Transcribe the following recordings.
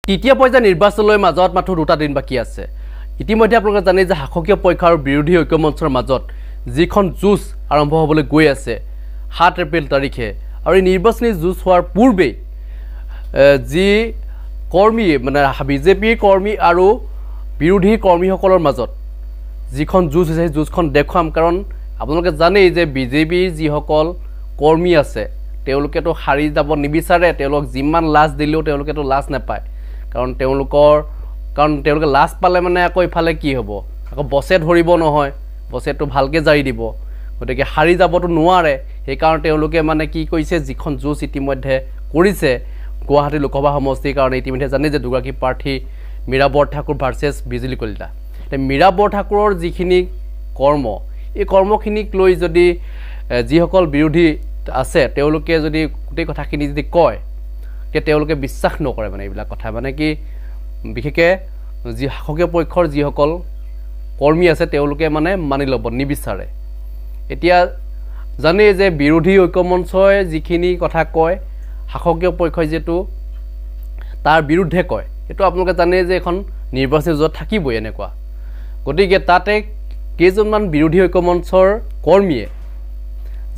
তৃতীয় পৰ্যায়ৰ নিৰ্বাচনলৈ মাজত মাত্ৰ 2টা দিন বাকী আছে। ইতিমধ্যে আপোনালোকে জানে যে শাসকীয় পক্ষ আৰু বিৰোধী ঐক্যমঞ্চৰ মাজত যিখন যুঁজ আৰম্ভ হ'বলৈ গৈ আছে 7 এপ্ৰিল তাৰিখে, আৰু এই নিৰ্বাচনী যুঁজ হোৱাৰ পূৰ্বে যি কৰ্মী মানে বিজেপিৰ কৰ্মী আৰু বিৰোধী কৰ্মীসকলৰ মাজত যিখন যুঁজ হৈছে সেই যুঁজখন দেখুৱাম। কাৰণ আপোনালোকে জানেই যে বিজেপিৰ যিসকল কৰ্মী আছে তেওঁলোকেতো হাৰি যাব নিবিচাৰে, তেওঁলোক যিমান লাজ দিলেও তেওঁলোকেতো লাজ নাপায়। কাৰণ তেওঁলোকে লাজ পালে মানে আকৌ ইফালে কি হ'ব, আকৌ বছে ধৰিব নহয়, বছেটো ভালকৈ জাৰি দিব, গতিকে হাৰি যাবতো নোৱাৰে। সেইকাৰণে তেওঁলোকে মানে কি কৰিছে, যিখন যুঁজ ইতিমধ্যে কৰিছে গুৱাহাটী লোকসভা সমষ্টিৰ কাৰণে, ইতিমধ্যে জানে যে দুগৰাকী প্ৰাৰ্থী মীৰা বৰঠাকুৰ ভাৰ্চেছ বিজুলী কলিতা। এতিয়া মীৰা বৰঠাকুৰৰ যিখিনি কৰ্ম, এই কৰ্মখিনিক লৈ যদি যিসকল বিৰোধী আছে তেওঁলোকে যদি গোটেই কথাখিনি যদি কয় তেতিয়া তেওঁলোকে বিশ্বাস নকৰে। মানে এইবিলাক কথা মানে কি, বিশেষকৈ যি শাসকীয় পক্ষৰ যিসকল কৰ্মী আছে তেওঁলোকে মানে মানি ল'ব নিবিচাৰে। এতিয়া জানেই যে বিৰোধী ঐক্যমঞ্চই যিখিনি কথা কয় শাসকীয় পক্ষই যিটো তাৰ বিৰুদ্ধে কয়, এইটো আপোনালোকে জানে যে এখন নিৰ্বাচনী য'ত থাকিবই এনেকুৱা। গতিকে তাতে কেইজনমান বিৰোধী ঐক্যমঞ্চৰ কৰ্মীয়ে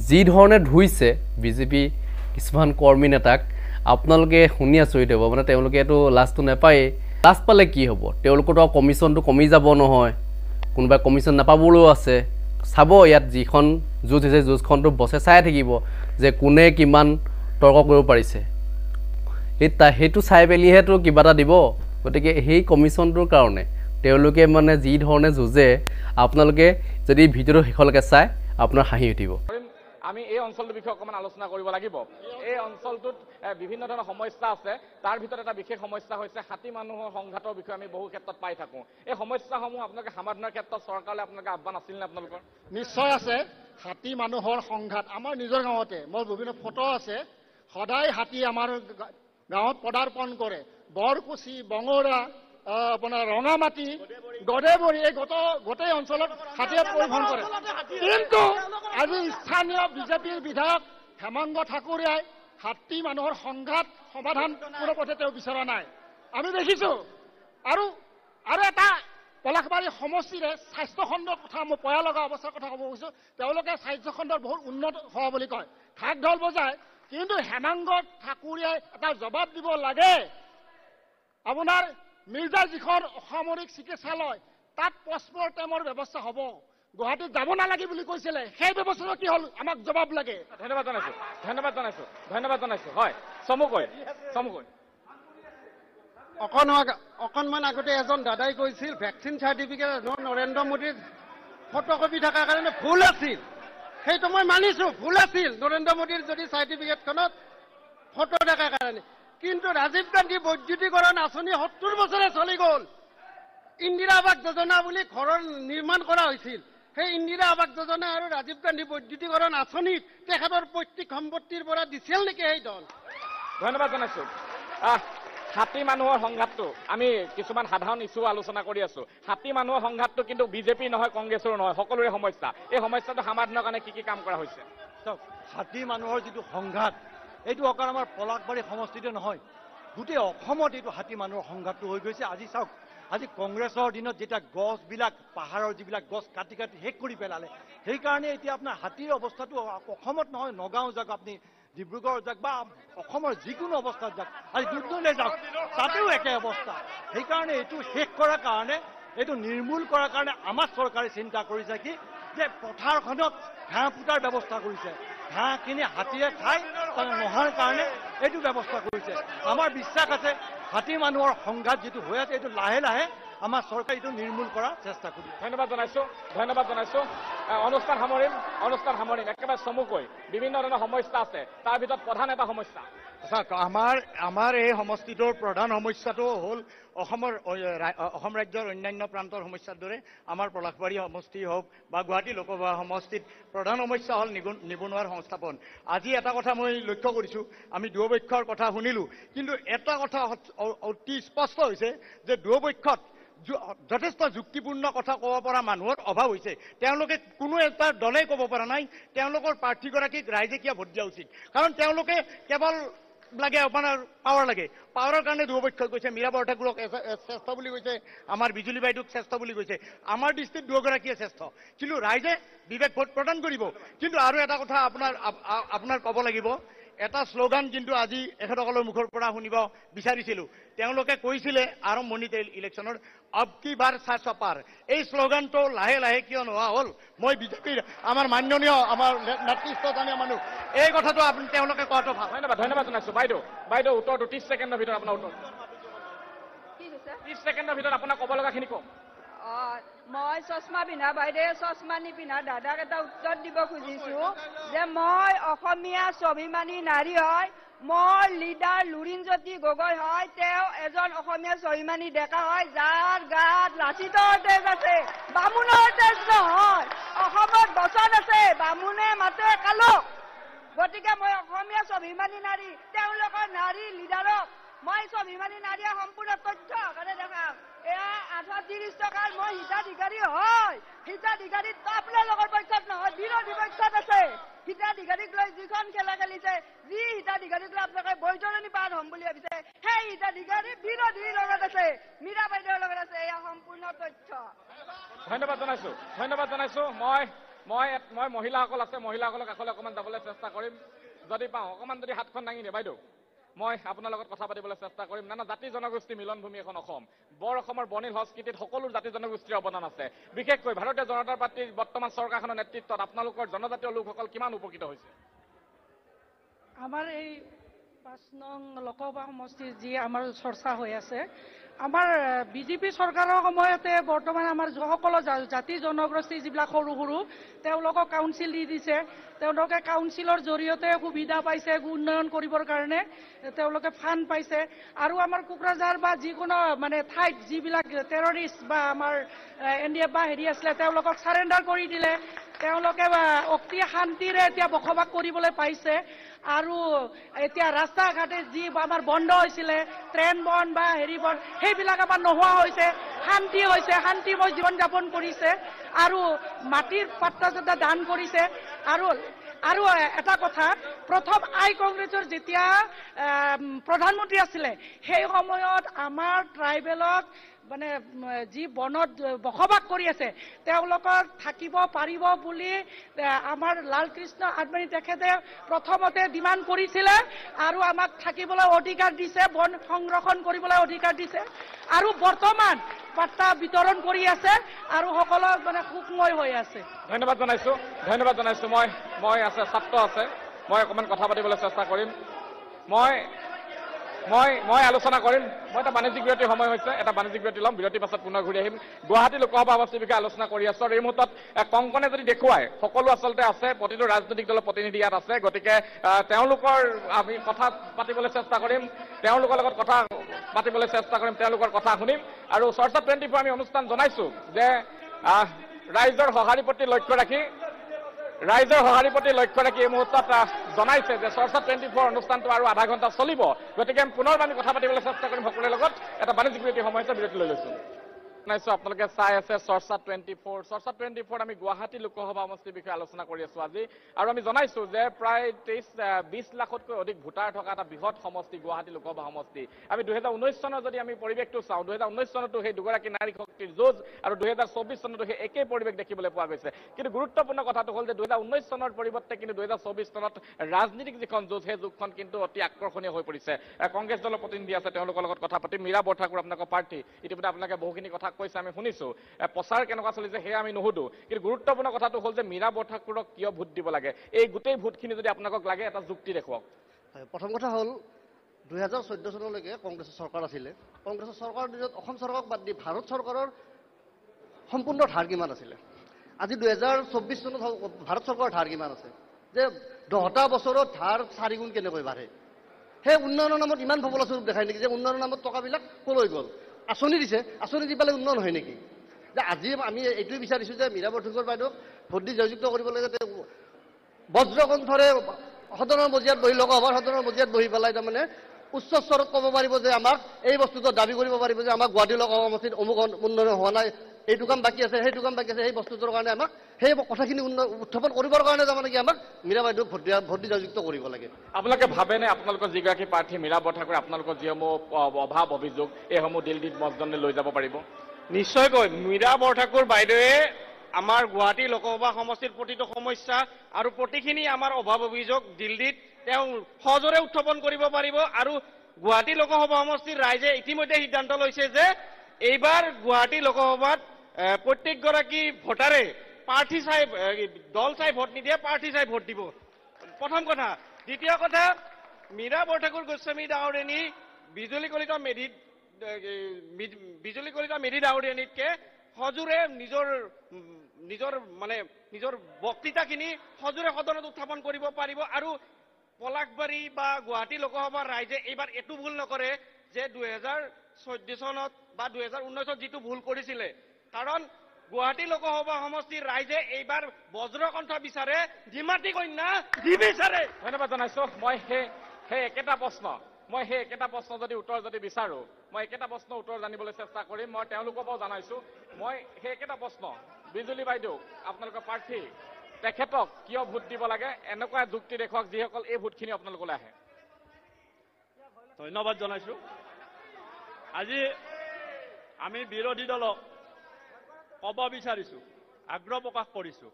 যি ধৰণে ধুইছে বিজেপি কিছুমান কৰ্মী নেতাক, আপোনালোকে শুনি আচৰিত হ'ব। মানে তেওঁলোকেতো লাজটো নাপায়েই, লাজ পালে কি হ'ব, তেওঁলোকৰতো কমিশ্যনটো কমি যাব নহয়, কোনোবাই কমিশ্যন নাপাবলৈও আছে। চাব ইয়াত যিখন যুঁজ হৈছে যুঁজখনটো বছে চাই থাকিব যে কোনে কিমান তৰ্ক কৰিব পাৰিছে, সেইটো চাই পেলিহেতো কিবা এটা দিব। গতিকে সেই কমিশ্যনটোৰ কাৰণে তেওঁলোকে মানে যি ধৰণে যুঁজে, আপোনালোকে যদি ভিডিঅ'টো শেষলৈকে চাই আপোনাৰ হাঁহি উঠিব। আমি এই অঞ্চলটোৰ বিষয়ে অকণমান আলোচনা কৰিব লাগিব। এই অঞ্চলটোত বিভিন্ন ধৰণৰ সমস্যা আছে, তাৰ ভিতৰত এটা বিশেষ সমস্যা হৈছে হাতী মানুহৰ সংঘাতৰ বিষয়ে আমি বহু ক্ষেত্ৰত পাই থাকোঁ। এই সমস্যাসমূহ আপোনালোকে সমাধানৰ ক্ষেত্ৰত চৰকাৰলৈ আপোনালোকে আহ্বান আছিল নে আপোনালোকৰ? নিশ্চয় আছে। হাতী মানুহৰ সংঘাত আমাৰ নিজৰ গাঁৱতে, মোৰ বিভিন্ন ফটো আছে, সদায় হাতী আমাৰ গাঁৱত পদাৰ্পণ কৰে। বৰকুচি, বঙৰা, আপোনাৰ ৰঙামাটি, গদেবৰী, এই গোটেই অঞ্চলত হাতীয়ে পৰিভ্ৰমণ কৰে। কিন্তু আজি স্থানীয় বিজেপিৰ বিধায়ক হেমন্ত ঠাকুৰীয়াই হাতী মানুহৰ সংঘাত সমাধান কোনো পথে তেওঁ বিচৰা নাই, আমি দেখিছোঁ। আৰু এটা পলাশবাৰী সমষ্টিৰে স্বাস্থ্যখণ্ডৰ কথা, মই পয়া লগা অৱস্থাৰ কথা ক'ব গৈছোঁ। তেওঁলোকে স্বাস্থ্যখণ্ডৰ বহুত উন্নত হোৱা বুলি কয়, ঢাক ঢোল বজায়। কিন্তু হেমন্ত ঠাকুৰীয়াই এটা জবাব দিব লাগে। আপোনাৰ মিৰ্জা যিখন অসামৰিক চিকিৎসালয়, তাত পষ্টমৰ্টেমৰ ব্যৱস্থা হ'ব, গুৱাহাটীত যাব নালাগে বুলি কৈছিলে, সেই ব্যৱস্থাটো কি হ'ল, আমাক জবাব লাগে। ধন্যবাদ জনাইছোঁ। হয়, চমুকৈ অকণমান আগতে এজন দাদাই কৈছিল ভেকচিন চাৰ্টিফিকেট নৰেন্দ্ৰ মোদীৰ ফটোকপি থকাৰ কাৰণে ভুল আছিল। সেইটো মই মানিছোঁ, ভুল আছিল নৰেন্দ্ৰ মোদীৰ যদি চাৰ্টিফিকেটখনত ফটো থকাৰ কাৰণে। কিন্তু ৰাজীৱ গান্ধী বৈদ্যুতিকৰণ আঁচনি 70 বছৰে চলি গ'ল। ইন্দিৰা আৱাস যোজনা বুলি ঘৰৰ নিৰ্মাণ কৰা হৈছিল। সেই ইন্দিৰা আৱাস যোজনা আৰু ৰাজীৱ গান্ধী বৈদ্যুতিকৰণ আঁচনিত তেখেতৰ পৈতৃক সম্পত্তিৰ পৰা দিছিল নেকি সেই দল? ধন্যবাদ জনাইছোঁ। হাতী মানুহৰ সংঘাতটো আমি কিছুমান সাধাৰণ ইছ্যু আলোচনা কৰি আছোঁ। হাতী মানুহৰ সংঘাতটো কিন্তু বিজেপি নহয়, কংগ্ৰেছৰো নহয়, সকলোৰে সমস্যা। এই সমস্যাটো সমাধানৰ কাৰণে কি কাম কৰা হৈছে? চাওক, হাতী মানুহৰ যিটো সংঘাত, এইটো অকল আমাৰ পলাশবাৰী সমষ্টিতে নহয়, গোটেই অসমত এইটো হাতী মানুহৰ সংঘাতটো হৈ গৈছে। আজি চাওক, আজি কংগ্ৰেছৰ দিনত যেতিয়া গছবিলাক, পাহাৰৰ যিবিলাক গছ কাটি শেষ কৰি পেলালে, সেইকাৰণে এতিয়া আপোনাৰ হাতীৰ অৱস্থাটো অসমত নহয়, নগাঁও যাওক, আপুনি ডিব্ৰুগড় যাওক বা অসমৰ যিকোনো অৱস্থাত যাওক, আজি দুধনৈ যাওক, তাতেও একে অৱস্থা। সেইকাৰণে এইটো শেষ কৰাৰ কাৰণে, এইটো নিৰ্মূল কৰাৰ কাৰণে আমাৰ চৰকাৰে চিন্তা কৰিছে কি, যে পথাৰখনত ঘাঁহ পুতাৰ ব্যৱস্থা কৰিছে, ঘাঁহখিনি হাতীৰে খাই নোহোৱাৰ কাৰণে এইটো ব্যৱস্থা কৰিছে। আমাৰ বিশ্বাস আছে হাতী মানুহৰ সংঘাত যিটো হৈ আছে, এইটো লাহে লাহে আমাৰ চৰকাৰে এইটো নিৰ্মূল কৰাৰ চেষ্টা কৰিব। ধন্যবাদ জনাইছোঁ। অনুষ্ঠান সামৰিম একেবাৰে চমুকৈ। বিভিন্ন ধৰণৰ সমস্যা আছে, তাৰ ভিতৰত প্ৰধান এটা সমস্যা। চাওক, আমাৰ এই সমষ্টিটোৰ প্ৰধান সমস্যাটো হ'ল অসম ৰাজ্যৰ অন্যান্য প্ৰান্তৰ সমস্যাৰ দৰে আমাৰ পলাশবাৰী সমষ্টি হওক বা গুৱাহাটী লোকসভা সমষ্টিত প্ৰধান সমস্যা হ'ল নিবনুৱাৰ সংস্থাপন। আজি এটা কথা মই লক্ষ্য কৰিছোঁ, আমি দুয়োপক্ষৰ কথা শুনিলোঁ, কিন্তু এটা কথা অতি স্পষ্ট হৈছে যে দুয়োপক্ষত যথেষ্ট যুক্তিপূৰ্ণ কথা ক'ব পৰা মানুহৰ অভাৱ হৈছে। তেওঁলোকে কোনো এটা দলেই ক'ব পৰা নাই তেওঁলোকৰ প্ৰাৰ্থীগৰাকীক ৰাইজে কিয় ভোট দিয়া উচিত, কাৰণ তেওঁলোকে কেৱল লাগে, আপোনাৰ পাৱাৰ লাগে। পাৱাৰৰ কাৰণে দুয়োপক্ষই কৈছে। মীৰা বৰঠাকুৰক শ্ৰেষ্ঠ বুলি কৈছে, আমাৰ বিজুলী বাইদেউক শ্ৰেষ্ঠ বুলি কৈছে। আমাৰ দৃষ্টিত দুয়োগৰাকীয়ে শ্ৰেষ্ঠ, কিন্তু ৰাইজে বিবেক ভোট প্ৰদান কৰিব। কিন্তু আৰু এটা কথা আপোনাৰ ক'ব লাগিব, এটা শ্লোগান কিন্তু আজি এখেতসকলৰ মুখৰ পৰা শুনিব বিচাৰিছিলোঁ। তেওঁলোকে কৈছিলে আৰম্ভণিতে ইলেকশ্যনৰ, অব কি বাৰ চাৰ্চ পাৰ। এই শ্লোগানটো লাহে লাহে কিয় নোহোৱা হ'ল, মই বিজেপিৰ আমাৰ মাননীয় আমাৰ নেতৃত্বস্থানীয় মানুহ এই কথাটো তেওঁলোকে কোৱাটো ভাল। ধন্যবাদ জনাইছোঁ। বাইদেউ উত্তৰটো 30 ছেকেণ্ডৰ ভিতৰত আপোনাৰ উত্তৰ। 30 ছেকেণ্ডৰ ভিতৰত আপোনাৰ ক'ব লগাখিনি কওক। মই চশমা পিন্ধা বাইদেউ চশমা নিপিন্ধা দাদাক এটা উত্তৰ দিব খুজিছো যে মই অসমীয়া স্বাভিমানী নাৰী হয়, মোৰ লিডাৰ লুৰিণজ্যোতি গগৈ হয়, তেওঁ এজন অসমীয়া স্বাভিমানী ডেকা হয়, যাৰ গাত লাচিতৰ তেজ আছে, বামুণৰ তেজ নহয়। অসমত বচন আছে, বামুণে মাতে কালক। গতিকে মই অসমীয়া স্বাভিমানী নাৰী, তেওঁলোকৰ নাৰী লিডাৰক মই স্বাভিমানী নাৰীয়ে সম্পূৰ্ণ তথ্য কাৰণে দেখাম। এয়া 830 টকাৰ মই হিতাধিকাৰী হয়। হিতাধিকাৰীত আপোনালোকৰ পক্ষত নহয়, বিৰোধী পক্ষত আছে। হিতাধিকাৰীক লৈ যিখন খেলা খেলিছে, যি হিতাধিকাৰীক লৈ আপোনালোকে বৈতৰণি পাৰ হ'ম বুলি ভাবিছে, সেই হিতাধিকাৰী বিৰোধীৰ লগত আছে, মীৰা বাইদেউৰ লগত আছে। এয়া সম্পূৰ্ণ তথ্য। ধন্যবাদ জনাইছোঁ। মই মহিলাসকল আছে, মহিলাসকলক কাষলৈ অকণমান যাবলৈ চেষ্টা কৰিম যদি পাওঁ। অকণমান যদি হাতখন দাঙি দিয়ে বাইদেউ, মই আপোনাৰ লগত কথা পাতিবলৈ চেষ্টা কৰিম। নানা জাতি জনগোষ্ঠী মিলনভূমি এখন অসম। বৰ অসমৰ বৰ্ণিল সংস্কৃতিত সকলো জাতি জনগোষ্ঠীৰ অৱদান আছে। বিশেষকৈ ভাৰতীয় জনতা পাৰ্টীৰ বৰ্তমান চৰকাৰখনৰ নেতৃত্বত আপোনালোকৰ জনজাতীয় লোকসকল কিমান উপকৃত হৈছে? আমাৰ এই 5 নং লোকসভা সমষ্টিৰ যি আমাৰ চৰ্চা হৈ আছে, আমাৰ বিজেপি চৰকাৰৰ সময়তে বৰ্তমান আমাৰ সকলো জাতি জনগোষ্ঠী যিবিলাক সৰু সৰু তেওঁলোকক কাউন্সিল দি দিছে। তেওঁলোকে কাউন্সিলৰ জৰিয়তে সুবিধা পাইছে, উন্নয়ন কৰিবৰ কাৰণে তেওঁলোকে ফাণ্ড পাইছে। আৰু আমাৰ কোকৰাঝাৰ বা যিকোনো মানে ঠাইত যিবিলাক টেৰৰিষ্ট বা আমাৰ NDF বা হেৰি আছিলে, তেওঁলোকক চাৰেণ্ডাৰ কৰি দিলে। তেওঁলোকে অতি শান্তিৰে এতিয়া বসবাস কৰিবলৈ পাইছে। আৰু এতিয়া ৰাস্তা ঘাটে যি আমাৰ বন্ধ হৈছিলে, ট্ৰেইন বন্ধ বা হেৰি বন্ধ, সেইবিলাক আমাৰ নোহোৱা হৈছে, শান্তি হৈছে, শান্তিময় জীৱন যাপন কৰিছে। আৰু মাটিৰ পাত্তা চাত্তা দান কৰিছে। আৰু এটা কথা, প্ৰথম কংগ্ৰেছৰ যেতিয়া প্ৰধানমন্ত্ৰী আছিলে, সেই সময়ত আমাৰ ট্ৰাইবেলক মানে যি বনত বসবাস কৰি আছে, তেওঁলোকৰ থাকিব পাৰিব বুলি আমাৰ লালকৃষ্ণ আদবানী তেখেতে প্ৰথমতে ডিমাণ্ড কৰিছিলে। আৰু আমাক থাকিবলৈ অধিকাৰ দিছে, বন সংৰক্ষণ কৰিবলৈ অধিকাৰ দিছে। আৰু বৰ্তমান পাত্তা বিতৰণ কৰি আছে আৰু সকলো মানে সুখময় হৈ আছে। ধন্যবাদ জনাইছোঁ। মই আছে, ছাত্ৰ আছে, মই অকণমান কথা পাতিবলৈ চেষ্টা কৰিম। মই আলোচনা কৰিম। মই এটা বাণিজ্যিক বিৰতিৰ সময় হৈছে, এটা বাণিজ্যিক বিৰতি ল'ম। বিৰতিৰ পাছত পুনৰ ঘূৰি আহিম। গুৱাহাটী লোকসভা সমষ্টিৰ বিষয়ে আলোচনা কৰি আছোঁ। আৰু এই মুহূৰ্তত কংকনে যদি দেখুৱায়, সকলো আচলতে আছে, প্ৰতিটো ৰাজনৈতিক দলৰ প্ৰতিনিধি ইয়াত আছে। গতিকে তেওঁলোকৰ আমি কথা পাতিবলৈ চেষ্টা কৰিম, তেওঁলোকৰ লগত কথা পাতিবলৈ চেষ্টা কৰিম, তেওঁলোকৰ কথা শুনিম। আৰু চৰ্চা 24 আমি অনুষ্ঠান জনাইছোঁ যে ৰাইজৰ সঁহাৰিৰ প্ৰতি লক্ষ্য ৰাখি এই মুহূৰ্তত জনাইছে যে চৰ্চা 24 অনুষ্ঠানটো আৰু আধা ঘণ্টা চলিব। গতিকে পুনৰ আমি কথা পাতিবলৈ চেষ্টা কৰিম সকলোৰে লগত। এটা বাণিজ্যিক বিৰতিৰ সময় হৈছে, বিৰতি লৈ লৈছোঁ। আপোনালোকে চাই আছে চৰ্চা 24। চৰ্চা 24 আমি গুৱাহাটী লোকসভা সমষ্টিৰ বিষয়ে আলোচনা কৰি আছোঁ আজি। আৰু আমি জনাইছোঁ যে প্ৰায় 20 লাখতকৈ অধিক ভোটাৰ থকা এটা বৃহৎ সমষ্টি গুৱাহাটী লোকসভা সমষ্টি। আমি 2019 চনৰ যদি আমি পৰিৱেশটো চাওঁ, 2019 চনতো সেই দুগৰাকী নাৰী শক্তিৰ যুঁজ, আৰু 2024 চনতো সেই একেই পৰিৱেশ দেখিবলৈ পোৱা গৈছে। কিন্তু গুৰুত্বপূৰ্ণ কথাটো হ'ল যে 2019 চনৰ পৰিৱৰ্তে কিন্তু 2024 চনত ৰাজনীতিক যিখন যুঁজ, সেই যুঁজখন কিন্তু অতি আকৰ্ষণীয় হৈ পৰিছে। কংগ্ৰেছ দলৰ প্ৰতিনিধি আছে, তেওঁলোকৰ লগত কথা পাতিম। মীৰা বৰঠাকুৰ আপোনালোকৰ প্ৰাৰ্থী, ইতিমধ্যে আপোনালোকে বহুখিনি কথা কৈছে, আমি শুনিছোঁ। প্ৰচাৰ কেনেকুৱা চলিছে সেয়া আমি নুসুধো, কিন্তু গুৰুত্বপূৰ্ণ কথাটো হ'ল যে মীৰা বৰঠাকুৰক কিয় ভোট দিব লাগে। এই গোটেই ভোটখিনি যদি আপোনালোকক লাগে, এটা যুক্তি দেখুৱাওক। প্ৰথম কথা হ'ল 2014 চনলৈকে কংগ্ৰেছৰ চৰকাৰ আছিলে। কংগ্ৰেছৰ চৰকাৰৰ দিনত অসম চৰকাৰক বাদ দি ভাৰত চৰকাৰৰ সম্পূৰ্ণ ধাৰ কিমান আছিলে? আজি 2024 চনত ভাৰত চৰকাৰৰ ধাৰ কিমান আছে? যে 10টা বছৰত ধাৰ 4 গুণ কেনেকৈ বাঢ়ে? সেই উন্নয়নৰ নামত ইমান ফবলা স্বৰূপ দেখায় নেকি যে উন্নয়নৰ নামত টকাবিলাক কলৈ গ'ল? আঁচনি দিছে, আঁচনি দি পেলাই উন্নয়ন হয় নেকি? যে আজি আমি এইটোৱে বিচাৰিছোঁ যে মীৰা বৰঠাকুৰ বাইদেউক ভোট দি জয়যুক্ত কৰিব লাগে। যাতে বজ্ৰকণ্ঠৰে সদনৰ মজিয়াত বহি, লোকসভাৰ সদনৰ মজিয়াত বহি পেলাই তাৰমানে উচ্চ স্তৰত ক'ব পাৰিব যে আমাক এই বস্তুটো দাবী কৰিব পাৰিব যে আমাক গুৱাহাটী লোকসভা সমষ্টিত অমুক উন্নয়ন হোৱা নাই, এইটো কাম বাকী আছে সেইটো কাম বাকী আছে, সেই বস্তুটোৰ কাৰণে আমাক সেই কথাখিনি উত্থাপন কৰিবৰ কাৰণে তাৰমানে কি আমাক মীৰা বাইদেউক ভোট দি জয়যুক্ত কৰিব লাগে। আপোনালোকে ভাবেনে আপোনালোকৰ যিগৰাকী প্ৰাৰ্থী মীৰা বৰঠাকুৰে আপোনালোকৰ যিসমূহ অভাৱ অভিযোগ এইসমূহ দিল্লীত মছদনে লৈ যাব পাৰিব? নিশ্চয়কৈ মীৰা বৰঠাকুৰ বাইদেৱে আমাৰ গুৱাহাটী লোকসভা সমষ্টিৰ প্ৰতিটো সমস্যা আৰু প্ৰতিখিনি আমাৰ অভাৱ অভিযোগ দিল্লীত তেওঁ সহজৰে উত্থাপন কৰিব পাৰিব। আৰু গুৱাহাটী লোকসভা সমষ্টিৰ ৰাইজে ইতিমধ্যে সিদ্ধান্ত লৈছে যে এইবাৰ গুৱাহাটী লোকসভাত প্ৰত্যেকগৰাকী ভোটাৰে প্ৰাৰ্থী চাই দল চাই ভোট নিদিয়ে, প্ৰাৰ্থী চাই ভোট দিব, প্ৰথম কথা। দ্বিতীয় কথা, মীৰা বৰঠাকুৰ গোস্বামী ডাঙৰীয়ানী বিজুলী কলিতা মেধি ডাঙৰীয়ানীতকে সজোৰে নিজৰ বক্তৃতাখিনি সজোৰে সদনত উত্থাপন কৰিব পাৰিব। আৰু পলাশবাৰী বা গুৱাহাটী লোকসভাৰ ৰাইজে এইবাৰ এইটো ভুল নকৰে যে 2014 চনত বা 2019ত যিটো ভুল কৰিছিলে, কাৰণ গুৱাহাটী লোকসভা সমষ্টিৰ ৰাইজে এইবাৰ বজ্ৰকণ্ঠ বিচাৰে, ডিমাটি কন্যা নিবিচাৰে। ধন্যবাদ জনাইছো। মই সেই একেটা প্ৰশ্ন যদি উত্তৰ যদি বিচাৰো, মই একেটা প্ৰশ্ন উত্তৰ জানিবলৈ চেষ্টা কৰিম। মই তেওঁলোকৰ পৰাও জানাইছো, মই সেই একেটা প্ৰশ্ন বিজুলী বাইদেউ আপোনালোকৰ প্ৰাৰ্থী তেখেতক কিয় ভোট দিব লাগে, এনেকুৱা যুক্তি দেখুৱাওক যিসকল এই ভোটখিনি আপোনালোকলৈ আহে। ধন্যবাদ জনাইছো। আজি আমি বিৰোধী দলক ক'ব বিচাৰিছো, আগ্ৰহ প্ৰকাশ কৰিছো,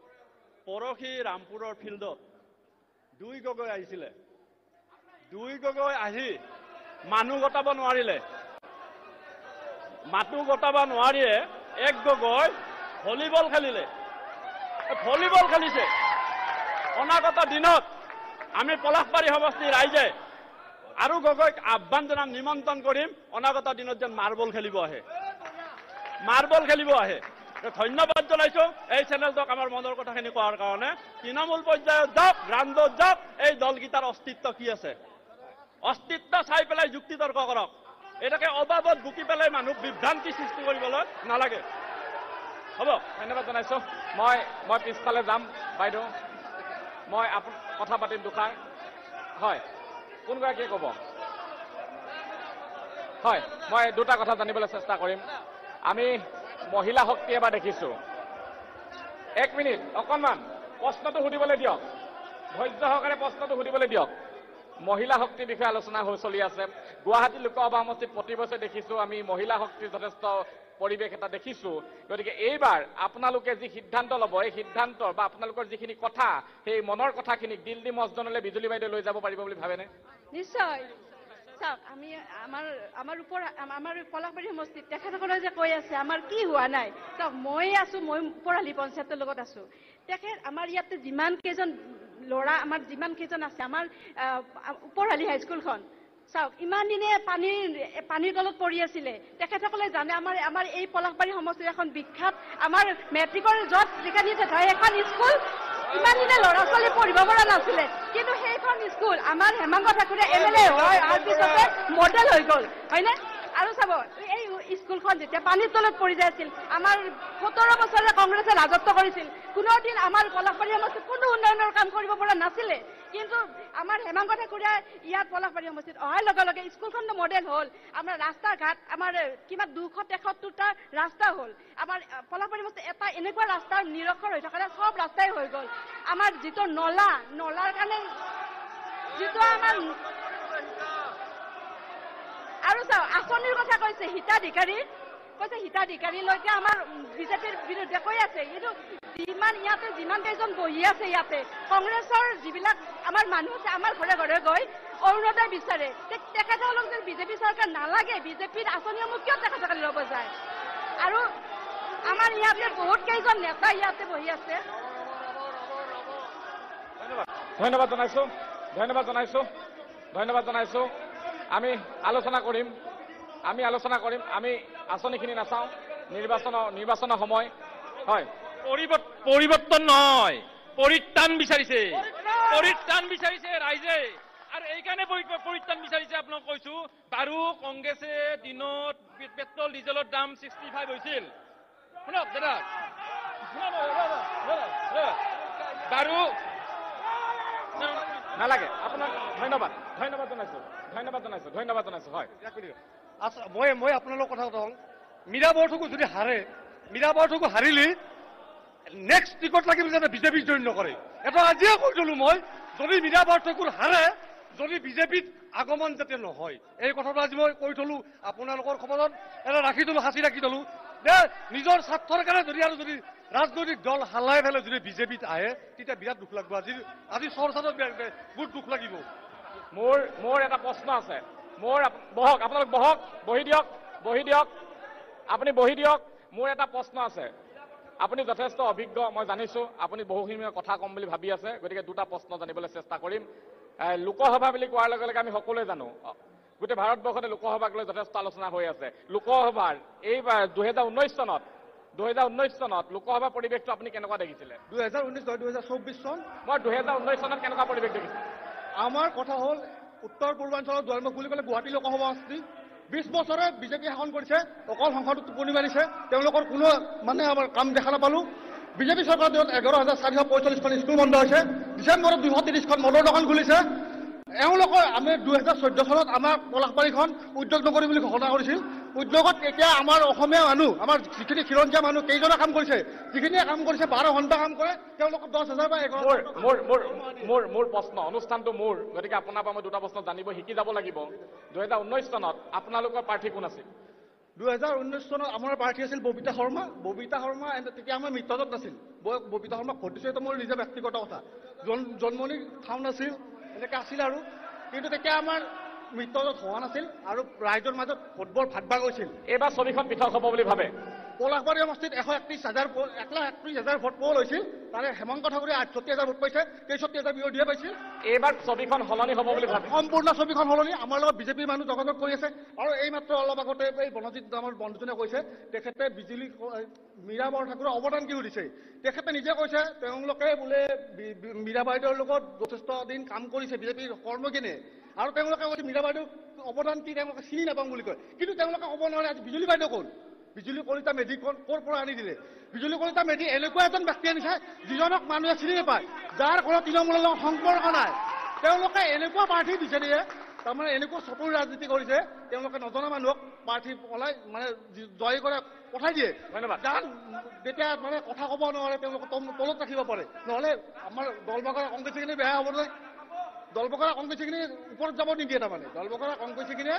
পৰহি ৰামপুৰৰ ফিল্ডত 2 গগৈ আহিছিলে। 2 গগৈ আহি মানুহ গটাব নোৱাৰিলে, মানুহ গটাব নোৱাৰিয়ে 1 গগৈ ভলীবল খেলিলে, ভলীবল খেলিছে। অনাগত দিনত আমি পলাশবাৰী সমষ্টিৰ ৰাইজে আৰু গগৈক আহ্বান জনাম, নিমন্ত্ৰণ কৰিম, অনাগত দিনত যেন মাৰ্বল খেলিব আহে। ধন্যবাদ জনাইছো এই চেনেলটোক আমাৰ মনৰ কথাখিনি কোৱাৰ কাৰণে। তৃণমূল পৰ্যায়ত যাওক, গ্ৰাউণ্ডত যাওক, এই দলকেইটাৰ অস্তিত্ব কি আছে, অস্তিত্ব চাই পেলাই যুক্তি তৰ্ক কৰক। এটাকে অবাবত বুকি পেলাই মানুহ বিভ্ৰান্তি সৃষ্টি কৰিবলৈ নালাগে। হ'ব, ধন্যবাদ জনাইছো। মই পিছফালে যাম বাইদেউ, মই কথা পাতিম দুষাৰ। হয়, কোনগৰাকীয়ে ক'ব? হয়, মই দুটা কথা জানিবলৈ চেষ্টা কৰিম। আমি মহিলা শক্তি এবাৰ দেখিছো। 1 মিনিট অকণমান প্ৰশ্নটো সুধিবলৈ দিয়ক, ধৈৰ্য সহকাৰে প্ৰশ্নটো সুধিবলৈ দিয়ক। মহিলা শক্তিৰ বিষয়ে আলোচনা চলি আছে। গুৱাহাটী লোকসভা সমষ্টিত প্ৰতি বছৰে দেখিছো আমি মহিলা শক্তিৰ যথেষ্ট পৰিৱেশ এটা দেখিছো। গতিকে এইবাৰ আপোনালোকে যি সিদ্ধান্ত ল'ব, এই সিদ্ধান্তৰ বা আপোনালোকৰ যিখিনি কথা, সেই মনৰ কথাখিনিক দিল্লী মছদনলৈ বিজুলী বাইদেউ লৈ যাব পাৰিব বুলি ভাবেনে? নিশ্চয়। চাওক, আমাৰ পলাশবাৰী সমষ্টিত তেখেতসকলে যে কৈ আছে আমাৰ কি হোৱা নাই। চাওক, মই ওপৰালি পঞ্চায়তৰ লগত আছো। তেখেত আমাৰ ইয়াতে যিমান কেইজন ল'ৰা, আমাৰ যিমান কেইজন আছে, আমাৰ ওপৰালি হাইস্কুলখন চাওক, ইমান দিনে পানীৰ তলত পৰি আছিলে। তেখেতসকলে জানে আমাৰ এই পলাশবাৰী সমষ্টিৰ এখন বিখ্যাত, আমাৰ মেট্ৰিকৰ য'ত যিখিনি হয় এখন স্কুল, ইমান দিনে ল'ৰা ছোৱালী পঢ়িব পৰা নাছিলে, কিন্তু সেইখন স্কুল আমাৰ হেমাংগ ঠাকুৰে MLA হোৱাৰ পিছতে মডেল হৈ গ'ল, হয়নে? আৰু চাব, এই স্কুলখন যেতিয়া পানীৰ তলত পৰি যায় আছিল, আমাৰ 17 বছৰে কংগ্ৰেছে ৰাজত্ব কৰিছিল, কোনো দিন আমাৰ পলাশবাৰী সমষ্টিত কোনো উন্নয়নৰ কাম কৰিব পৰা নাছিলে। কিন্তু আমাৰ হেমাংগ ঠাকুৰে ইয়াত পলাশবাৰী সমষ্টিত অহাৰ লগে লগে স্কুলখনটো মডেল হ'ল। আমাৰ ৰাস্তা ঘাট আমাৰ কিমান 273টা ৰাস্তা হ'ল। আমাৰ পলাশবাৰী সমষ্টিত এটা এনেকুৱা ৰাস্তা নিৰক্ষৰ হৈ থকা নাই, সব ৰাস্তাই হৈ গ'ল। আমাৰ যিটো নলাৰ কাৰণে যিটো আমাৰ, আৰু চাওক আঁচনিৰ কথা কৈছে, হিতাধিকাৰীলৈকে আমাৰ বিজেপিৰ বিৰুদ্ধে কৈ আছে। কিন্তু যিমান কেইজন বহি আছে ইয়াতে, কংগ্ৰেছৰ যিবিলাক আমাৰ মানুহ আছে, আমাৰ ঘৰে ঘৰে গৈ অৰুণোদয় বিচাৰে। তেখেতসকলক যে বিজেপি চৰকাৰ নালাগে, বিজেপিৰ আঁচনিসমূহ কিয় তেখেতসকলে ল'ব যায়? আৰু আমাৰ ইয়াতে বহুত কেইজন নেতা ইয়াতে বহি আছে। ধন্যবাদ জনাইছো। আমি আলোচনা কৰিম, আমি আঁচনিখিনি নাচাওঁ। নিৰ্বাচনৰ সময়। হয়, পৰিৱৰ্তন নহয়, পৰিত্ৰাণ বিচাৰিছে ৰাইজে। আৰু এইকাৰণে পৰিত্ৰাণ বিচাৰিছে আপোনাক কৈছো। বাৰু কংগ্ৰেছে দিনত পেট্ৰল ডিজেলৰ দাম 65 হৈছিল, শুনক দাদা, বাৰু নালাগে আপোনাক। ধন্যবাদ জনাইছো। হয়, আচ্ছা, মই আপোনালোকৰ কথা কওঁ, মীৰা বৰঠাকুৰ যদি হাৰে মীৰা বৰঠাকুৰ হাৰিলি নেক্সট টিকট লাগিব যাতে বিজেপি জইন নকৰে। এটা আজিয়ে কৈ দিলোঁ মই, যদি মীৰা বৰঠাকুৰ হাৰে, যদি বিজেপিত আগমন যাতে নহয়, এই কথাটো আজি মই কৈ থলোঁ। আপোনালোকৰ খবৰত এটা ৰাখি থলোঁ, সাঁচি ৰাখি থলোঁ যে নিজৰ স্বাৰ্থৰ কাৰণে যদি আৰু যদি ৰাজনৈতিক দল হালাই পেলাই যদি বিজেপিত আহে, তেতিয়া বিৰাট দুখ লাগিব। আজি চৰ্চাটো বহুত দুখ লাগিব। মোৰ এটা প্ৰশ্ন আছে। বহক, আপোনালোক বহক, বহি দিয়ক, আপুনি বহি দিয়ক। মোৰ এটা প্ৰশ্ন আছে। আপুনি যথেষ্ট অভিজ্ঞ, মই জানিছোঁ। আপুনি বহুখিনি কথা ক'ম বুলি ভাবি আছে, গতিকে দুটা প্ৰশ্ন জানিবলৈ চেষ্টা কৰিম। লোকসভা বুলি কোৱাৰ লগে লগে আমি সকলোৱে জানো গোটেই ভাৰতবৰ্ষতে লোকসভাক লৈ যথেষ্ট আলোচনা হৈ আছে। লোকসভাৰ এইবাৰ 2019 চনত লোকসভা পৰিৱেশটো আপুনি কেনেকুৱা দেখিছিলে? 2019 2024 চন। মই 2019 চনত কেনেকুৱা পৰিৱেশ দেখিছিলোঁ? আমাৰ কথা হ'ল উত্তৰ পূৰ্বাঞ্চলৰ দুৱাৰমুখ বুলি ক'লে গুৱাহাটী লোকসভা সমষ্টি 20 বছৰে বিজেপি শাসন কৰিছে, অকল সংসদত টোপনি মাৰিছে, তেওঁলোকৰ কোনো মানে আমাৰ কাম দেখা নাপালোঁ। বিজেপি চৰকাৰৰ দিনত 11,445খন স্কুল বন্ধ হৈছে, ডিচেম্বৰত 230খন মদৰ দোকান খুলিছে। এওঁলোকৰ আমি 2014 চনত আমাৰ পলাশবাৰীখন উদ্যোগ নগৰী বুলি ঘোষণা কৰিছিল। উদ্যোগত এতিয়া আমাৰ অসমীয়া মানুহ, আমাৰ যিখিনি খিলঞ্জীয়া মানুহ কেইজনে কাম কৰিছে, যিখিনিয়ে কাম কৰিছে 12 ঘণ্টা কাম কৰে, তেওঁলোকক 10,000 বা 11,000। মোৰ প্ৰশ্ন, অনুষ্ঠানটো মোৰ, গতিকে আপোনাৰ পৰা মই দুটা প্ৰশ্ন জানিব শিকি যাব লাগিব। 2019 চনত আপোনালোকৰ প্ৰাৰ্থী কোন আছিল? 2019 চনত আমাৰ প্ৰাৰ্থী আছিল ববিতা শৰ্মা। তেতিয়া আমাৰ মিত্ৰজোঁট নাছিল। ববিতা শৰ্মাক ভোট দিছোঁ, এইটো মোৰ নিজৰ ব্যক্তিগত কথা। জন্মনি ঠাও নাছিল, এনেকৈ আছিল আৰু। কিন্তু তেতিয়া আমাৰ মিত্ৰজোঁট হোৱা নাছিল আৰু ৰাইজৰ মাজত ভোটবোৰ ভাগ ভাগ হৈছিল। এইবাৰ ছবিখন পৃথক হ'ব বুলি ভাবে? পলাশবাৰী সমষ্টিত 1,31,000 ভোট পোল হৈছিল। তাৰে হেমন্ত ঠাকুৰে 68,000 ভোট পাইছে, 63,000 বিৰোধীয়ে পাইছিল। এইবাৰ ছবিখন সলনি হ'ব বুলি ভাবে? সম্পূৰ্ণ ছবিখন সলনি। আমাৰ লগত বিজেপিৰ মানুহ যোগাযোগ কৰি আছে। আৰু এইমাত্ৰ অলপ আগতে এই বনজিৎ আমাৰ বন্ধুজনে কৈছে, তেখেতে বিজুলী মীৰা বৰঠাকুৰৰ অৱদান কি সুধিছে। তেখেতে নিজে কৈছে তেওঁলোকে বোলে মীৰা বাইদেউৰ লগত যথেষ্ট দিন কাম কৰিছে বিজেপিৰ কৰ্মীখিনিয়ে, আৰু তেওঁলোকে কৈছে মীৰা বাইদেউৰ অৱদান কি তেওঁলোকে চিনি নাপাওঁ বুলি কয়। কিন্তু তেওঁলোকে ক'ব নোৱাৰে আজি বিজুলী বাইদেউ কোন, বিজুলী কলিতা মেধি ক'ৰ পৰা আনি দিলে। বিজুলী কলিতা মেধি এনেকুৱা এজন ব্যক্তি আনিছে যিজনক মানুহে চিনি নাপায়, যাৰ ঘৰত তৃণমূলৰ লগত সম্পৰ্ক নাই। তেওঁলোকে এনেকুৱা প্ৰাৰ্থী দিছে দিয়ে, তাৰমানে এনেকুৱা চতুৰ ৰাজনীতি কৰিছে, তেওঁলোকে নজনা মানুহক প্ৰাৰ্থী পলাই মানে জয় কৰে পঠাই দিয়ে। ধন্যবাদ। যাৰ যেতিয়া মানে কথা ক'ব নোৱাৰে তেওঁলোকক তলত ৰাখিব পাৰে, নহ'লে আমাৰ দলবগৰা কংগ্ৰেছীখিনি বেয়া হ'ব নহয়। দলবগৰা কংগ্ৰেছীখিনি ওপৰত যাব নিদিয়ে, তাৰমানে দলবগৰা কংগ্ৰেছীখিনিয়ে।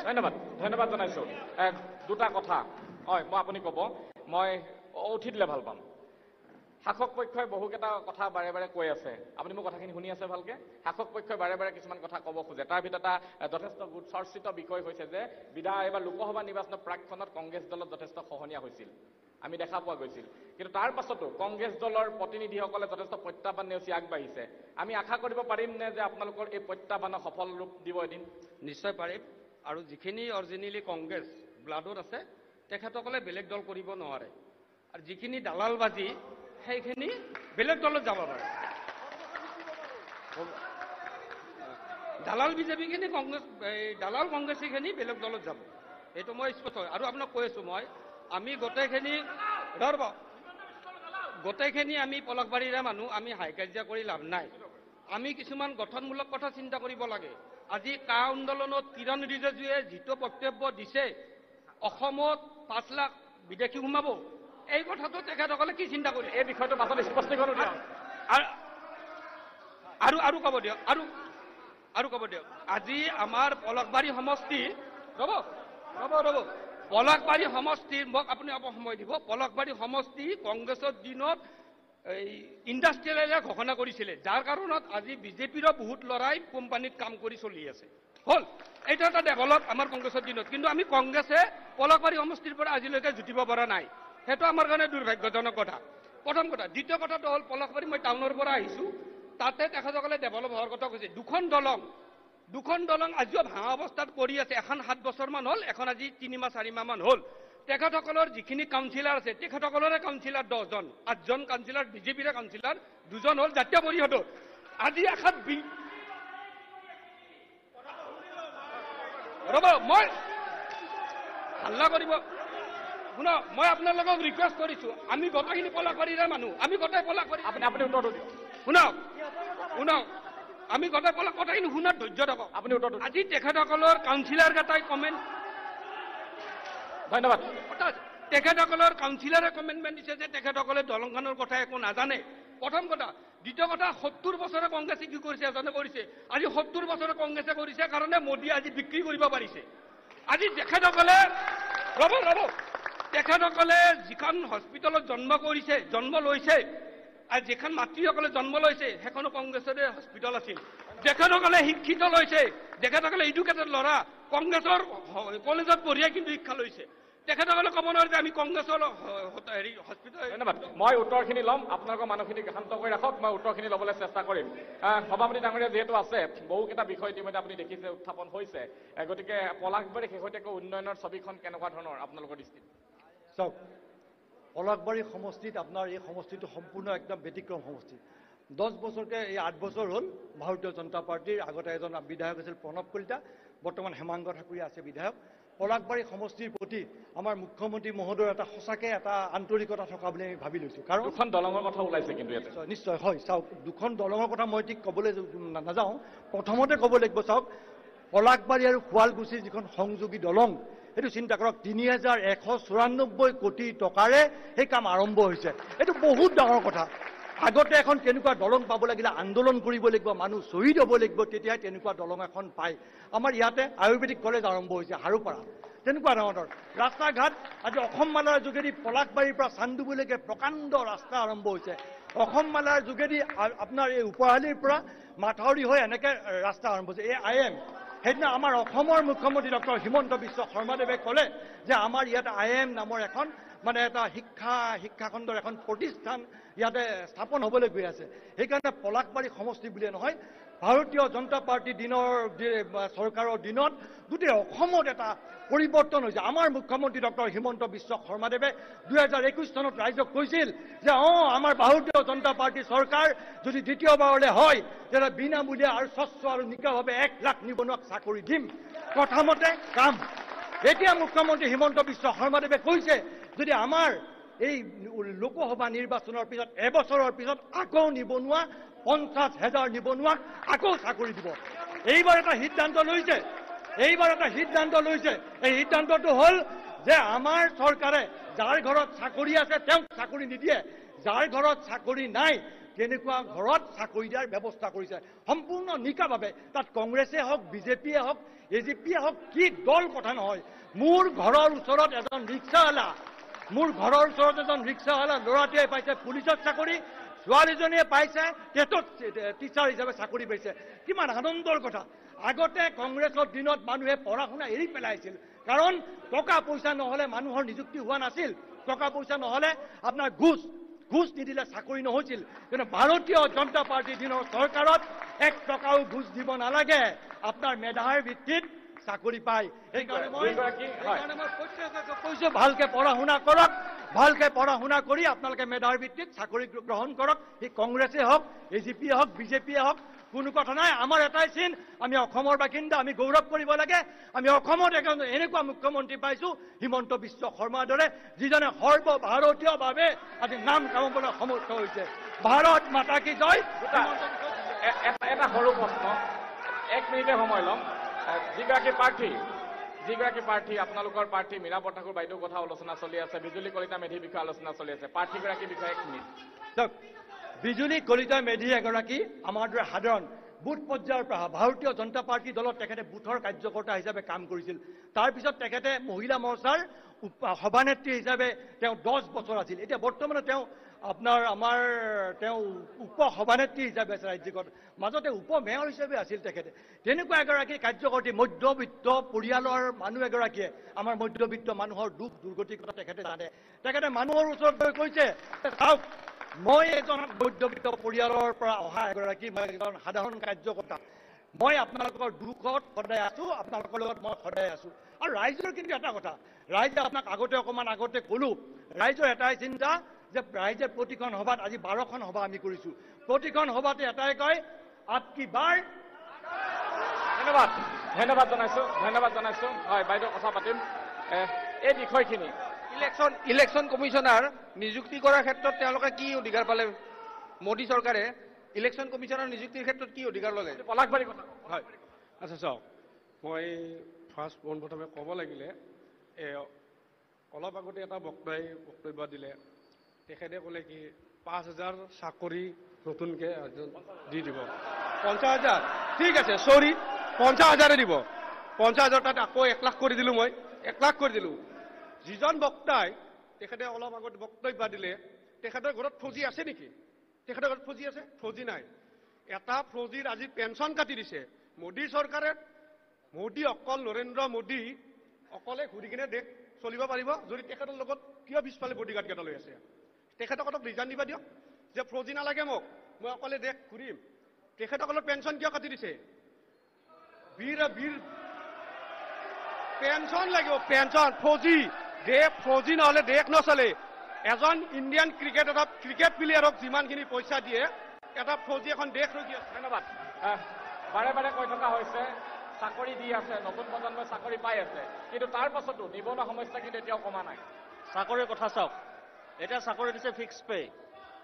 ধন্যবাদ জনাইছোঁ। দুটা কথা হয়, আপুনি ক'ব, মই উঠি দিলে ভাল পাম। শাসক পক্ষই বহুকেইটা কথা বাৰে বাৰে কৈ আছে, আপুনি মোৰ কথাখিনি শুনি আছে ভালকে? শাসক পক্ষই বাৰে বাৰে কিছুমান কথা ক'ব খোজে। তাৰ ভিতৰত এটা যথেষ্ট চৰ্চিত বিষয় হৈছে যে এইবাৰ লোকসভা নিৰ্বাচনৰ প্ৰাকখনত কংগ্ৰেছ দলত যথেষ্ট খহনীয়া হৈছিল, আমি দেখা পোৱা গৈছিল। কিন্তু তাৰ পাছতো কংগ্ৰেছ দলৰ প্ৰতিনিধিসকলে যথেষ্ট প্ৰত্যাহ্বান নেওচি আগবাঢ়িছে। আমি আশা কৰিব পাৰিমনে যে আপোনালোকৰ এই প্ৰত্যাহ্বানক সফল ৰূপ দিব এদিন? নিশ্চয় পাৰিম। আৰু যিখিনি অৰিজিনেলি কংগ্ৰেছ ব্লাডত আছে তেখেতসকলে বেলেগ দল কৰিব নোৱাৰে, আৰু যিখিনি দালালবাজি সেইখিনি বেলেগ দলত যাব পাৰে। দালাল বিজেপিখিনি দালাল কংগ্ৰেছীখিনি বেলেগ দলত যাব, এইটো মই স্পষ্ট। আৰু আপোনাক কৈ আছোঁ মই, আমি গোটেইখিনি আমি পলাশবাৰীৰে মানুহ, আমি হাই কাজিয়া কৰি লাভ নাই। আমি কিছুমান গঠনমূলক কথা চিন্তা কৰিব লাগে। আজি কা আন্দোলনত কিৰণ ৰিজিজুৱে যিটো বক্তব্য দিছে, অসমত 5 লাখ বিদেশী সোমাব, এই কথাটো তেখেতসকলে কি চিন্তা কৰিছে? এই বিষয়টো পাছত স্পষ্টীকৰণ দিয়ক। আৰু ক'ব দিয়ক, আৰু ক'ব দিয়ক। আজি আমাৰ পলাশবাৰী সমষ্টি, পলাশবাৰী সমষ্টিৰ, মোক আপুনি অপসময় দিব, পলাশবাৰী সমষ্টি কংগ্ৰেছৰ দিনত এই ইণ্ডাষ্ট্ৰিয়েল এৰিয়া ঘোষণা কৰিছিলে, যাৰ কাৰণত আজি বিজেপিৰো বহুত ল'ৰাই কোম্পানীত কাম কৰি চলি আছে। হ'ল এইটো এটা ডেভেলপ আমাৰ কংগ্ৰেছৰ দিনত। কিন্তু আমি কংগ্ৰেছে পলাশবাৰী সমষ্টিৰ পৰা আজিলৈকে জুতিব পৰা নাই, সেইটো আমাৰ কাৰণে দুৰ্ভাগ্যজনক কথা। প্ৰথম কথা। দ্বিতীয় কথাটো হ'ল, পলাশবাৰী মই টাউনৰ পৰা আহিছোঁ, তাতে তেখেতসকলে ডেভেলপ হোৱাৰ কথা কৈছে। দুখন দলং আজিও ভাঙা অৱস্থাত পৰি আছে। এখন 7 বছৰমান হ'ল, এখন আজি 3 মাহ 4 মাহমান হ'ল। তেখেতসকলৰ যিখিনি কাউন্সিলাৰ আছে, তেখেতসকলৰে কাউন্সিলাৰ 10 জন, 8 জন কাউন্সিলাৰ বিজেপিৰে কাউন্সিলাৰ, 2 জন হ'ল জাতীয় পৰিষদৰ। আজি এখাত ৰ'ব, মই হাল্লা কৰিব শুনক, মই আপোনালোকক ৰিকুৱেষ্ট কৰিছোঁ, আমি গোটেইখিনি পলাশবাৰীৰে মানুহ, আমি গোটেই পলাশবাৰী। আপুনি উত্তৰটো দিয়ক। শুনক, আমি গোটেই কথাখিনি শুনাত ধৈৰ্য থাকক। আপুনি উত্তৰটো। আজি তেখেতসকলৰ কাউন্সিলাৰ কেইটাই কমেণ্ট। ধন্যবাদ। তেখেতসকলৰ কাউন্সিলাৰে কমেণ্টমেণ্ট দিছে যে তেখেতসকলে দলংখনৰ কথা একো নাজানে। প্ৰথম কথা। দ্বিতীয় কথা, 70 বছৰে কংগ্ৰেছে কি কৰিছে এজনে কৰিছে। আজি 70 বছৰে কংগ্ৰেছে কৰিছে কাৰণে মোদীয়ে আজি বিক্ৰী কৰিব পাৰিছে। আজি তেখেতসকলে তেখেতসকলে যিখন হস্পিটেলত জন্ম লৈছে আৰু যিখন মাতৃসকলে জন্ম লৈছে সেইখনো কংগ্ৰেছৰে হস্পিটেল আছিল। তেখেতসকলে শিক্ষিত লৈছে, তেখেতসকলে এডুকেটেড ল'ৰা কংগ্ৰেছৰ কলেজত পঢ়িয়ে কিন্তু শিক্ষা লৈছে। তেখেতসকলে ক'ব নোৱাৰে যে আমি কংগ্ৰেছৰ হস্পিটেল। ধন্যবাদ। মই উত্তৰখিনি ল'ম, আপোনালোকৰ মানুহখিনি শান্ত কৰি ৰাখক, মই উত্তৰখিনি ল'বলৈ চেষ্টা কৰিম। সভাপতি ডাঙৰীয়া যিহেতু আছে, বহুকেইটা বিষয় ইতিমধ্যে আপুনি দেখিছে উত্থাপন হৈছে, গতিকে পলাশবাৰী শেহতীয়াকৈ উন্নয়নৰ ছবিখন কেনেকুৱা ধৰণৰ আপোনালোকৰ দৃষ্টিত? চাওক, পলাশবাৰী সমষ্টিত আপোনাৰ এই সমষ্টিটো সম্পূৰ্ণ একদম ব্যতিক্ৰম সমষ্টি। 10 বছৰকে এই 8 বছৰ হ'ল ভাৰতীয় জনতা পাৰ্টীৰ আগতে এজন বিধায়ক আছিল প্ৰণৱ কলিতা, বৰ্তমান হেমাংগ ঠাকুৰীয়া আছে বিধায়ক। পলাশবাৰী সমষ্টিৰ প্ৰতি আমাৰ মুখ্যমন্ত্ৰী মহোদয়ৰ এটা সঁচাকৈ এটা আন্তৰিকতা থকা বুলি আমি ভাবি লৈছোঁ। কাৰণ দুখন দলঙৰ কথা ওলাইছে কিন্তু নিশ্চয় হয়। চাওক, দুখন দলঙৰ কথা মই ঠিক ক'বলৈ নাযাওঁ। প্ৰথমতে ক'ব লাগিব, চাওক, পলাশবাৰী আৰু শুৱালকুছিৰ যিখন সংযোগী দলং, সেইটো চিন্তা কৰক, 3194 কোটি টকাৰে সেই কাম আৰম্ভ হৈছে। এইটো বহুত ডাঙৰ কথা। আগতে এখন তেনেকুৱা দলং পাব লাগিলে আন্দোলন কৰিব লাগিব, মানুহ শ্বহীদ হ'ব লাগিব, তেতিয়াই তেনেকুৱা দলং এখন পায়। আমাৰ ইয়াতে আয়ুৰ্বেদিক কলেজ আৰম্ভ হৈছে হাৰুপাৰা, তেনেকুৱা ধৰণৰ ৰাস্তা ঘাট। আজি অসম মালাৰ যোগেদি পলাশবাৰীৰ পৰা চান্দুবিলৈকে প্ৰকাণ্ড ৰাস্তা আৰম্ভ হৈছে। অসম মালাৰ যোগেদি আপোনাৰ এই উপহালিৰ পৰা মাথাউৰি হৈ এনেকৈ ৰাস্তা আৰম্ভ হৈছে। এই IIM, সেইদিনা আমাৰ অসমৰ মুখ্যমন্ত্ৰী ডক্টৰ হিমন্ত বিশ্ব শৰ্মাদেৱে ক'লে যে আমাৰ ইয়াতে IIM নামৰ এখন মানে এটা শিক্ষাখণ্ডৰ এখন প্ৰতিষ্ঠান ইয়াতে স্থাপন হ'বলৈ গৈ আছে। সেইকাৰণে পলাশবাৰী সমষ্টি বুলিয়ে নহয়, ভাৰতীয় জনতা পাৰ্টীৰ চৰকাৰৰ দিনত গোটেই অসমত এটা পৰিৱৰ্তন হৈছে। আমাৰ মুখ্যমন্ত্ৰী ডক্টৰ হিমন্ত বিশ্ব শৰ্মাদেৱে 2021 চনত ৰাইজক কৈছিল যে আমাৰ ভাৰতীয় জনতা পাৰ্টীৰ চৰকাৰ যদি দ্বিতীয়বাৰলৈ হয় তেতিয়া বিনামূলীয়া আৰু স্বচ্ছ আৰু নিকাভাৱে 1 লাখ নিবনুৱাক চাকৰি দিম। কথামতে কাম। এতিয়া মুখ্যমন্ত্ৰী হিমন্ত বিশ্ব শৰ্মাদেৱে কৈছে যদি আমাৰ এই লোকসভা নিৰ্বাচনৰ পিছত এবছৰৰ পিছত আকৌ নিবনুৱা 50,000 নিবনুৱাক আকৌ চাকৰি দিব। এইবাৰ এটা সিদ্ধান্ত লৈছে। এই সিদ্ধান্তটো হ'ল যে আমাৰ চৰকাৰে যাৰ ঘৰত চাকৰি আছে তেওঁক চাকৰি নিদিয়ে, যাৰ ঘৰত চাকৰি নাই তেনেকুৱা ঘৰত চাকৰি দিয়াৰ ব্যৱস্থা কৰিছে সম্পূৰ্ণ নিকাভাৱে। তাত কংগ্ৰেছে হওক, বিজেপিয়ে হওক, AGPয়ে হওক, কি দল কথা নহয়। মোৰ ঘৰৰ ওচৰত এজন ৰিক্সাৱালা ল'ৰাটোৱে পাইছে পুলিচত চাকৰি, ছোৱালীজনীয়ে পাইছে টেটত টিচাৰ হিচাপে চাকৰি পাইছে। কিমান আনন্দৰ কথা। আগতে কংগ্ৰেছৰ দিনত মানুহে পঢ়া শুনা এৰি পেলাইছিল, কাৰণ টকা পইচা নহ'লে মানুহৰ নিযুক্তি হোৱা নাছিল। টকা পইচা নহ'লে আপোনাৰ ঘোষ নিদিলে চাকৰি নহৈছিল। কিন্তু ভাৰতীয় জনতা পাৰ্টীৰ দিনৰ চৰকাৰত 1 টকাও ঘোষ দিব নালাগে, আপোনাৰ মেধাৰ ভিত্তিত চাকৰি পায়। সেইকাৰণে মই কৈছোঁ ভালকৈ পঢ়া শুনা কৰক, ভালকৈ পঢ়া শুনা কৰি আপোনালোকে মেধাৰ ভিত্তিত চাকৰি গ্ৰহণ কৰক। সেই কংগ্ৰেছে হওক, AGPয়ে হওক, বিজেপিয়ে হওক, কোনো কথা নাই। আমাৰ এটাই চিন, আমি অসমৰ বাসিন্দা, আমি গৌৰৱ কৰিব লাগে। আমি অসমত এনেকুৱা মুখ্যমন্ত্ৰী পাইছোঁ হিমন্ত বিশ্ব শৰ্মাৰ দৰে, যিজনে সৰ্বভাৰতীয়ভাৱে আজি নাম কামাবলৈ সমৰ্থ হৈছে। ভাৰত মাতা কি জয়। এটা সৰু প্ৰশ্ন, 1 মিনিটে সময় ল'ম। যিগৰাকী প্ৰাৰ্থী আপোনালোকৰ প্ৰাৰ্থী মীৰা বৰঠাকুৰ বাইদেউৰ কথা আলোচনা চলি আছে, বিজুলী কলিতা মেধিৰ বিষয়ে আলোচনা চলি আছে, প্ৰাৰ্থীগৰাকীৰ বিষয়ে 1 মিনিট। বিজুলী কলিতা মেধি এগৰাকী আমাৰ দৰে সাধাৰণ বুথ পৰ্যায়ৰ পৰা ভাৰতীয় জনতা পাৰ্টী দলত তেখেতে বুথৰ কাৰ্যকৰ্তা হিচাপে কাম কৰিছিল। তাৰপিছত তেখেতে মহিলা মৰ্চাৰ সভানেত্ৰী হিচাপে তেওঁ 10 বছৰ আছিল। এতিয়া বৰ্তমানে তেওঁ উপ সভানেত্ৰী হিচাপে আছে ৰাজ্যিকত, মাজতে উপ মেয়ৰ হিচাপে আছিল তেখেতে। তেনেকুৱা এগৰাকী কাৰ্যকৰ্তী মধ্যবিত্ত পৰিয়ালৰ মানুহ এগৰাকীয়ে আমাৰ মধ্যবিত্ত মানুহৰ দুখ দুৰ্গতিৰ কথা তেখেতে জানে। তেখেতে মানুহৰ ওচৰত গৈ কৈছে, চাওক, মই এজন মধ্যবিত্ত পৰিয়ালৰ পৰা অহা এগৰাকী, মই এজন সাধাৰণ কাৰ্যকৰ্তা, মই আপোনালোকৰ দুখত সদায় আছোঁ, আপোনালোকৰ লগত মই সদায় আছোঁ। আৰু ৰাইজৰ কিন্তু এটা কথা, ৰাইজে আপোনাক অকণমান আগতে ক'লোঁ, ৰাইজৰ এটাই চিন্তা যে ৰাইজে প্ৰতিখন সভাত, আজি 12খন সভা আমি কৰিছোঁ, প্ৰতিখন সভাতে এটাই কয়, আপকি বাৰ। ধন্যবাদ জনাইছোঁ। হয়, বাইদেউ কথা পাতিম এই বিষয়খিনি। ইলেকশ্যন কমিশ্যনাৰ নিযুক্তি কৰাৰ ক্ষেত্ৰত তেওঁলোকে কি অধিকাৰ পালে? মোদী চৰকাৰে ইলেকশ্যন কমিশ্যনাৰ নিযুক্তিৰ ক্ষেত্ৰত কি অধিকাৰ ল'লে? পলাশবাৰী কথা। হয়, আচ্ছা চাওক, মই পোনপ্ৰথমে ক'ব লাগিলে অলপ আগতে এটা বক্তাই বক্তব্য দিলে, তেখেতে ক'লে কি 5,000 চাকৰি নতুনকৈ দি দিব। 50,000 ঠিক আছে, চৰি 50,000 দিব। 50,000 তাত আকৌ 1 লাখ কৰি দিলোঁ, মই 1 লাখ কৰি দিলোঁ। যিজন বক্তাই তেখেতে অলপ আগত বক্তব্য দিলে, তেখেতৰ ঘৰত ফৌজি আছে নেকি? তেখেতৰ ঘৰত ফৌজি আছে? ফৌজি নাই। এটা ফৌজিৰ আজি পেঞ্চন কাটি দিছে মোদী চৰকাৰে। মোদী অকল নৰেন্দ্ৰ মোদী অকলে ঘূৰি কিনে দেশ চলিব পাৰিব যদি তেখেতৰ লগত কিয় পিছফালে বডিগাৰ্ড কেইটা লৈ আছে? তেখেতক অলপ ৰিজাইন দিবা দিয়ক যে ফৌজি নালাগে মোক, মই অকলে দেশ ঘূৰিম। তেখেতসকলৰ পেঞ্চন কিয় কাটি দিছে? বীৰ পেঞ্চন লাগিব, পেঞ্চন। ফৌজি দেশ, ফৌজি নহ'লে দেশ নচলে। এজন ইণ্ডিয়ান ক্ৰিকেট প্লেয়াৰক যিমানখিনি পইচা দিয়ে, এটা ফৌজি এখন দেশ ৰখি আছে। ধন্যবাদ। বাৰে বাৰে কৈ থকা হৈছে চাকৰি দি আছে, নতুন প্ৰজন্মই চাকৰি পাই আছে, কিন্তু তাৰ পাছতো নিবনুৱা সমস্যা কিন্তু এতিয়াও কমা নাই। চাকৰিৰ কথা চাওক, এতিয়া চাকৰি দিছে ফিক্স পে।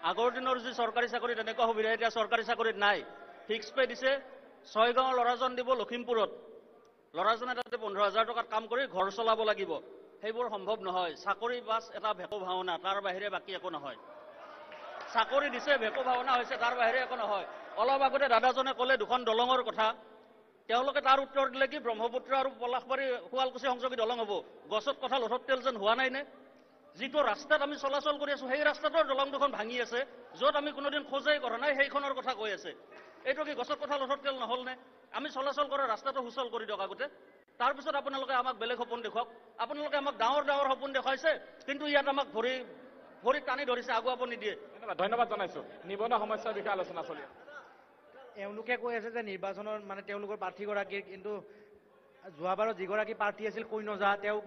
আগৰ দিনৰ যি চৰকাৰী চাকৰি তেনেকুৱা সুবিধা এতিয়া চৰকাৰী চাকৰিত নাই। ফিক্স পে দিছে। 6 গাঁৱৰ ল'ৰাজন দিব লখিমপুৰত, ল'ৰাজনে তাতে 15,000 টকাত কাম কৰি ঘৰ চলাব লাগিব। সেইবোৰ সম্ভৱ নহয়। চাকৰি বাছ এটা ভেকু ভাওনা, তাৰ বাহিৰে বাকী একো নহয়। চাকৰি দিছে, ভেকু ভাওনা হৈছে, তাৰ বাহিৰে একো নহয়। অলপ আগতে দাদাজনে ক'লে 2খন দলঙৰ কথা, তেওঁলোকে তাৰ উত্তৰ দিলে কি ব্ৰহ্মপুত্ৰ আৰু পলাশবাৰী শুৱালকুছি সংযোগী দলং হ'ব। গছত কঁঠাল উঠত তেল যেন হোৱা নাই নে? যিটো ৰাস্তাত আমি চলাচল কৰি আছো সেই ৰাস্তাটোৰ দলং দুখন ভাঙি আছে, য'ত আমি কোনোদিন খোজাই কৰা নাই, সেইখনৰ কথা কৈ আছে। এইটো কি গছত কঁঠাল উঠত তেল নহ'ল নে? আমি চলাচল কৰা ৰাস্তাটো সুচল কৰি দিয়ক আগতে, তাৰপিছত আপোনালোকে আমাক বেলেগ সপোন দেখুৱাওক। আপোনালোকে আমাক ডাঙৰ ডাঙৰ সপোন দেখুৱাইছে, কিন্তু ইয়াত আমাক ভৰি টানি ধৰিছে, আগুৱাব নিদিয়ে। ধন্যবাদ জনাইছো। নিবনুৱা সমস্যাৰ বিষয়ে আলোচনা চলি আছে। এওঁলোকে কৈ আছে যে নিৰ্বাচনৰ মানে তেওঁলোকৰ প্ৰাৰ্থীগৰাকীৰ, কিন্তু যোৱাবাৰত যিগৰাকী প্ৰাৰ্থী আছিল কৈনজা, তেওঁ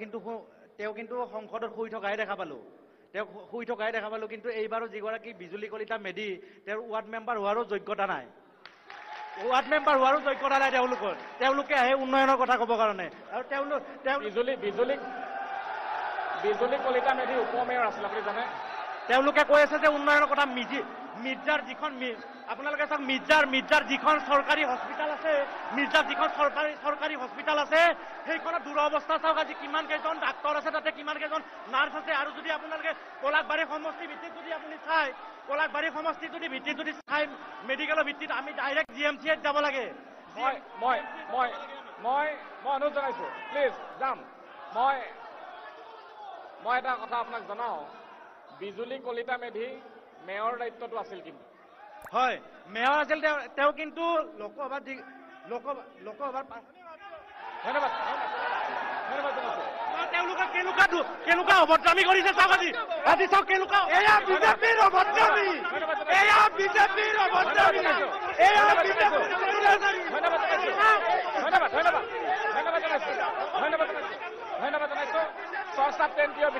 কিন্তু সংসদত শুই থকাহে দেখা পালোঁ। কিন্তু এইবাৰো যিগৰাকী বিজুলী কলিতা মেধি, তেওঁৰ ৱাৰ্ড মেম্বাৰ হোৱাৰো যোগ্যতা নাই। তেওঁলোকে আহে উন্নয়নৰ কথা ক'বৰ কাৰণে। আৰু বিজুলী কলিতা মেধি উপমেয়ৰ আছিল, আপুনি জানে? তেওঁলোকে কৈ আছে যে উন্নয়নৰ কথা। মিৰ্জাৰ যিখন আপোনালোকে চাওক, মিৰ্জাৰ যিখন চৰকাৰী হস্পিটাল আছে, চৰকাৰী হস্পিটাল আছে, সেইখনত দুৰৱস্থা চাওক। আজি কিমান কেইজন ডাক্তৰ আছে, তাতে কিমান কেইজন নাৰ্ছ আছে। আৰু যদি আপোনালোকে পলাশবাৰী সমষ্টি ভিত্তিত যদি আপুনি চাই, মেডিকেলৰ ভিত্তিত আমি ডাইৰেক্ট GMCত যাব লাগে। মই অনুৰোধ জনাইছো, প্লিজ যাম। মই এটা কথা আপোনাক জনাওঁ, বিজুলী কলিতা মেধি মেয়ৰ দায়িত্বটো আছিল, কিন্তু হয় মেয়ৰ আছিল তেওঁ, কিন্তু লোকসভাৰ ধন্যবাদ জনাইছো। তেওঁলোকে কেনেকুৱা অভদ্ৰামী কৰিছে চাওক। আজি চাওক কেনেকুৱা, এয়া বিজেপিৰ অভদ্ৰামী, ধন্যবাদ জনাইছো। চৰ্চা 10 বিষয়ে